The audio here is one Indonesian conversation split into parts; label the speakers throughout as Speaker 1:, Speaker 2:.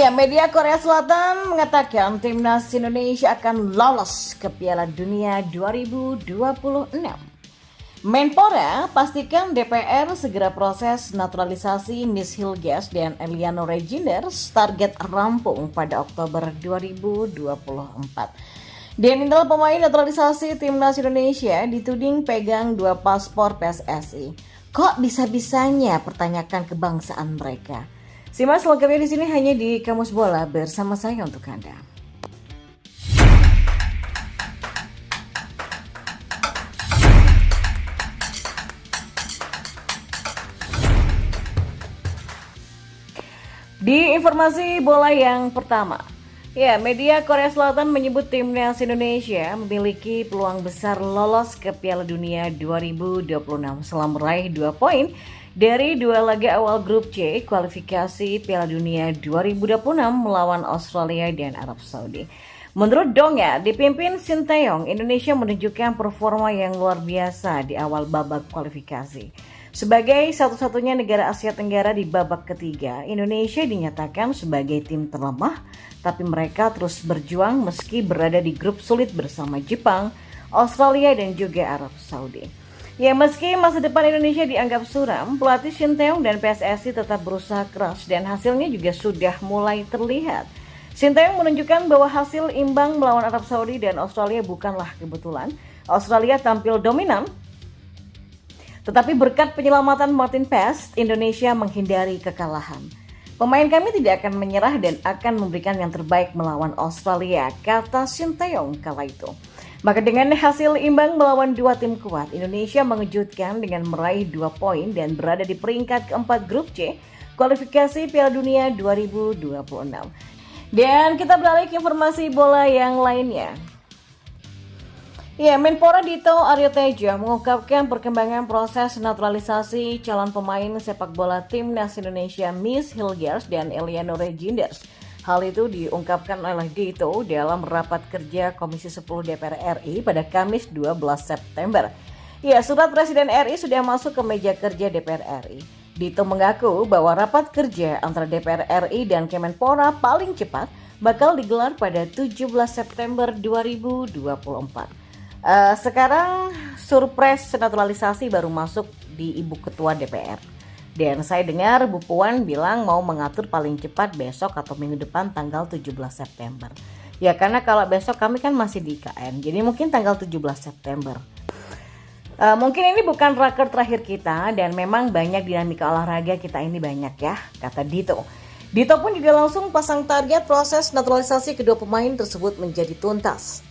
Speaker 1: Ya, media Korea Selatan mengatakan timnas Indonesia akan lolos ke Piala Dunia 2026. Menpora pastikan DPR segera proses naturalisasi Miss Hilgers dan Eliano Reginders, target rampung pada Oktober 2024. Denindal pemain naturalisasi timnas Indonesia dituding pegang 2 paspor PSSI. Kok bisa-bisanya pertanyakan kebangsaan mereka? Simak selengkapnya di sini hanya di Kamus Bola bersama saya untuk Anda. Di informasi bola yang pertama, media Korea Selatan menyebut timnas Indonesia memiliki peluang besar lolos ke Piala Dunia 2026 setelah meraih 2 poin dari 2 laga awal grup C kualifikasi Piala Dunia 2026 melawan Australia dan Arab Saudi. Menurut Dongya, dipimpin Shin Tae-yong, Indonesia menunjukkan performa yang luar biasa di awal babak kualifikasi. Sebagai satu-satunya negara Asia Tenggara di babak ketiga, Indonesia dinyatakan sebagai tim terlemah, tapi mereka terus berjuang meski berada di grup sulit bersama Jepang, Australia dan juga Arab Saudi. Ya, meski masa depan Indonesia dianggap suram, pelatih Shin Tae-yong dan PSSI tetap berusaha keras dan hasilnya juga sudah mulai terlihat. Shin Tae-yong menunjukkan bahwa hasil imbang melawan Arab Saudi dan Australia bukanlah kebetulan. Australia tampil dominan, tetapi berkat penyelamatan Martin Pest, Indonesia menghindari kekalahan. Pemain kami tidak akan menyerah dan akan memberikan yang terbaik melawan Australia, kata Shin Tae-yong kala itu. Maka dengan hasil imbang melawan 2 tim kuat, Indonesia mengejutkan dengan meraih 2 poin dan berada di peringkat keempat grup C kualifikasi Piala Dunia 2026. Dan kita beralih ke informasi bola yang lainnya. Menpora Dito Aryo Tejo mengungkapkan perkembangan proses naturalisasi calon pemain sepak bola timnas Indonesia Miss Hilgers dan Eliano Reginders. Hal itu diungkapkan oleh Dito dalam rapat kerja Komisi 10 DPR RI pada Kamis 12 September. Surat Presiden RI sudah masuk ke meja kerja DPR RI. Dito mengaku bahwa rapat kerja antara DPR RI dan Kemenpora paling cepat bakal digelar pada 17 September 2024. Sekarang surprise naturalisasi baru masuk di Ibu Ketua DPR. Dan saya dengar Bu Puan bilang mau mengatur paling cepat besok atau minggu depan tanggal 17 September. Ya, karena kalau besok kami kan masih di IKN, jadi mungkin tanggal 17 September. Mungkin ini bukan raker terakhir kita dan memang banyak dinamika olahraga kita ini banyak ya, kata Dito. Dito pun juga langsung pasang target proses naturalisasi kedua pemain tersebut menjadi tuntas.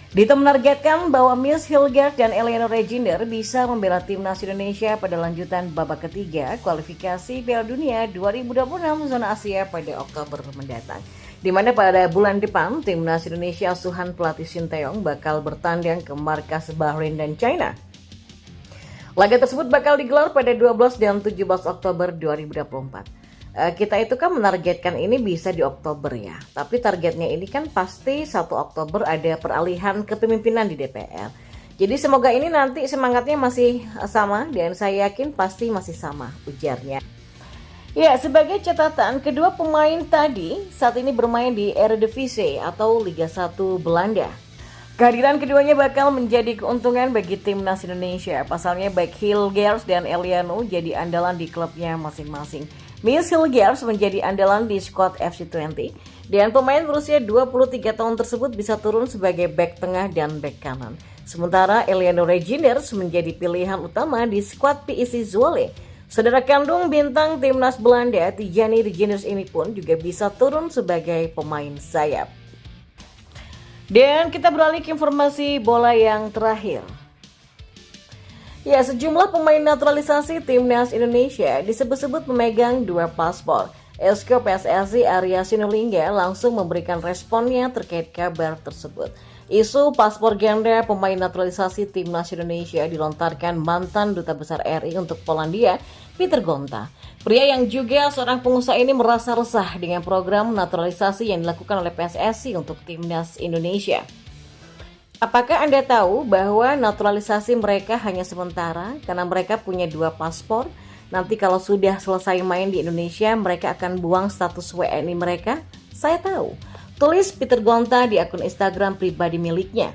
Speaker 1: Dito menargetkan bahwa Miss Hilgers dan Eliano Reginder bisa membela timnas Indonesia pada lanjutan babak ketiga kualifikasi Piala Dunia 2026 zona Asia pada Oktober mendatang. Di mana pada bulan depan timnas Indonesia asuhan pelatih Shin Tae-yong bakal bertandang ke markas Bahrain dan China. Laga tersebut bakal digelar pada 12 dan 17 Oktober 2024. Kita itu kan menargetkan ini bisa di Oktober ya. Tapi targetnya ini kan pasti 1 Oktober ada peralihan kepemimpinan di DPR. Jadi semoga ini nanti semangatnya masih sama dan saya yakin pasti masih sama, ujarnya. Sebagai catatan, kedua pemain tadi saat ini bermain di Eredivisie atau Liga 1 Belanda. Kehadiran keduanya bakal menjadi keuntungan bagi timnas Indonesia. Pasalnya baik Hilgers dan Eliano jadi andalan di klubnya masing-masing. Miss Hilgers menjadi andalan di skuad FC20 dan pemain berusia 23 tahun tersebut bisa turun sebagai bek tengah dan bek kanan. Sementara Eliano Reginders menjadi pilihan utama di skuad PSV Zwolle. Saudara kandung bintang timnas Belanda, Tijani Reginders ini pun juga bisa turun sebagai pemain sayap. Dan kita beralih ke informasi bola yang terakhir. Sejumlah pemain naturalisasi timnas Indonesia disebut-sebut memegang 2 paspor. Esko PSSI Arya Sinulinga langsung memberikan responnya terkait kabar tersebut. Isu paspor ganda pemain naturalisasi timnas Indonesia dilontarkan mantan Duta Besar RI untuk Polandia, Peter Gonta. Pria yang juga seorang pengusaha ini merasa resah dengan program naturalisasi yang dilakukan oleh PSSI untuk timnas Indonesia. Apakah Anda tahu bahwa naturalisasi mereka hanya sementara karena mereka punya 2 paspor? Nanti kalau sudah selesai main di Indonesia, mereka akan buang status WNI mereka? Saya tahu. Tulis Peter Gonta di akun Instagram pribadi miliknya.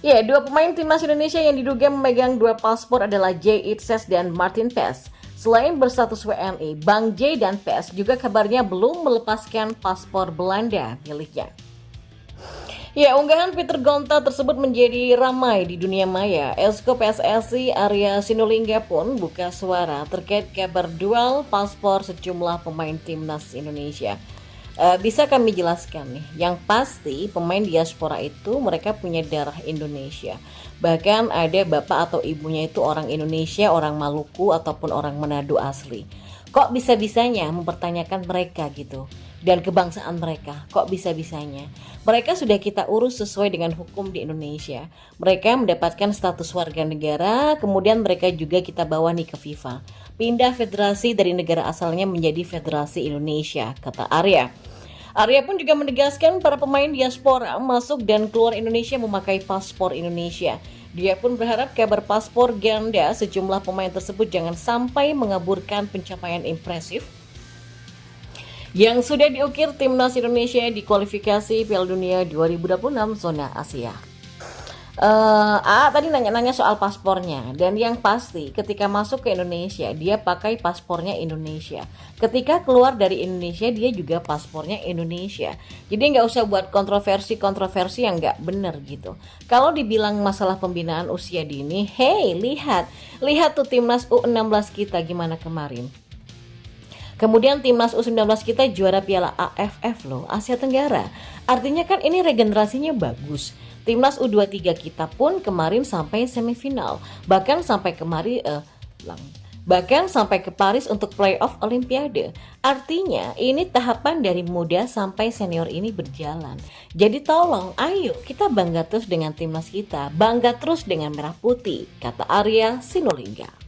Speaker 1: Ya, dua pemain timnas Indonesia yang diduga memegang dua paspor adalah Jay Itzes dan Martin Pes. Selain berstatus WNI, Bang Jay dan Pes juga kabarnya belum melepaskan paspor Belanda miliknya. Ya, unggahan Peter Gonta tersebut menjadi ramai di dunia maya. Esko PSSI Arya Sinulinga pun buka suara terkait kabar dual paspor sejumlah pemain timnas Indonesia. Bisa kami jelaskan nih, yang pasti pemain diaspora itu mereka punya darah Indonesia. Bahkan ada bapak atau ibunya itu orang Indonesia, orang Maluku ataupun orang Manado asli. Kok bisa-bisanya mempertanyakan mereka gitu? Dan kebangsaan mereka, kok bisa-bisanya? Mereka sudah kita urus sesuai dengan hukum di Indonesia. Mereka mendapatkan status warga negara, kemudian mereka juga kita bawa nih ke FIFA. Pindah federasi dari negara asalnya menjadi Federasi Indonesia, kata Arya. Arya pun juga menegaskan para pemain diaspora masuk dan keluar Indonesia memakai paspor Indonesia. Dia pun berharap kabar paspor ganda sejumlah pemain tersebut jangan sampai mengaburkan pencapaian impresif yang sudah diukir timnas Indonesia di kualifikasi Piala Dunia 2026 zona Asia. Tadi nanya-nanya soal paspornya, dan yang pasti ketika masuk ke Indonesia dia pakai paspornya Indonesia. Ketika keluar dari Indonesia dia juga paspornya Indonesia. Jadi nggak usah buat kontroversi yang nggak bener gitu. Kalau dibilang masalah pembinaan usia dini, hey lihat tuh timnas U16 kita gimana kemarin. Kemudian timnas U19 kita juara Piala AFF loh, Asia Tenggara. Artinya kan ini regenerasinya bagus. Timnas U23 kita pun kemarin sampai semifinal, bahkan sampai sampai ke Paris untuk playoff Olimpiade. Artinya ini tahapan dari muda sampai senior ini berjalan. Jadi tolong, ayo kita bangga terus dengan timnas kita, bangga terus dengan merah putih, kata Arya Sinulinga.